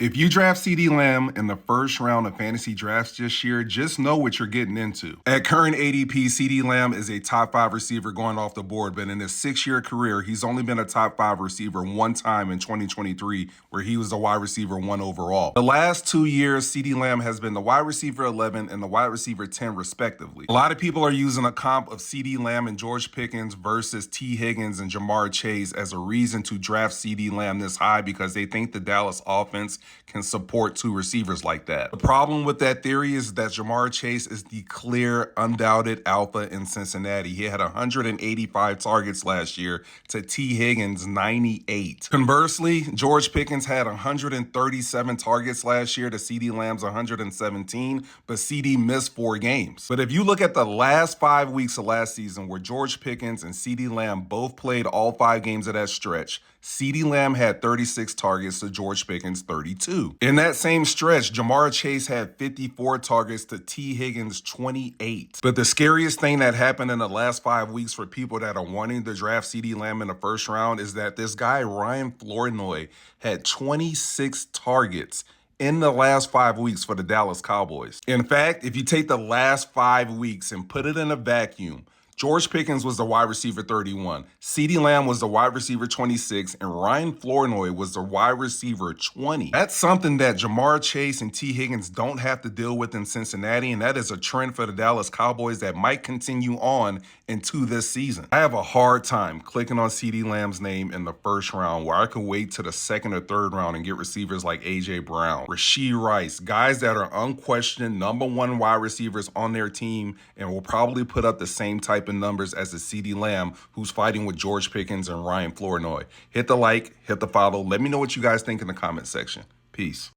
If you draft CeeDee Lamb in the first round of fantasy drafts this year, just know what you're getting into. At current ADP, CeeDee Lamb is a top 5 receiver going off the board, but in his 6-year career, he's only been a top 5 receiver one time in 2023, where he was the wide receiver 1 overall. The last 2 years, CeeDee Lamb has been the wide receiver 11 and the wide receiver 10, respectively. A lot of people are using a comp of CeeDee Lamb and George Pickens versus T. Higgins and Jamar Chase as a reason to draft CeeDee Lamb this high because they think the Dallas offense can support 2 receivers like that. The problem with that theory is that Jamar Chase is the clear, undoubted alpha in Cincinnati. He had 185 targets last year to T. Higgins' 98. Conversely, George Pickens had 137 targets last year to CeeDee Lamb's 117, but CeeDee missed 4 games. But if you look at the last 5 weeks of last season where George Pickens and CeeDee Lamb both played all 5 games of that stretch, CeeDee Lamb had 36 targets to George Pickens' 32. In that same stretch, Jamar Chase had 54 targets to T. Higgins' 28. But the scariest thing that happened in the last 5 weeks for people that are wanting to draft CeeDee Lamb in the first round is that this guy, Ryan Flournoy, had 26 targets in the last 5 weeks for the Dallas Cowboys. In fact, if you take the last 5 weeks and put it in a vacuum, George Pickens was the wide receiver 31, CeeDee Lamb was the wide receiver 26, and Ryan Flournoy was the wide receiver 20. That's something that Jamar Chase and T. Higgins don't have to deal with in Cincinnati, and that is a trend for the Dallas Cowboys that might continue on into this season. I have a hard time clicking on CeeDee Lamb's name in the first round, where I could wait to the second or third round and get receivers like A.J. Brown, Rashee Rice, guys that are unquestioned #1 wide receivers on their team and will probably put up the same type of numbers as the CeeDee Lamb, who's fighting with George Pickens and Ryan Flournoy. Hit the like, hit the follow. Let me know what you guys think in the comment section. Peace.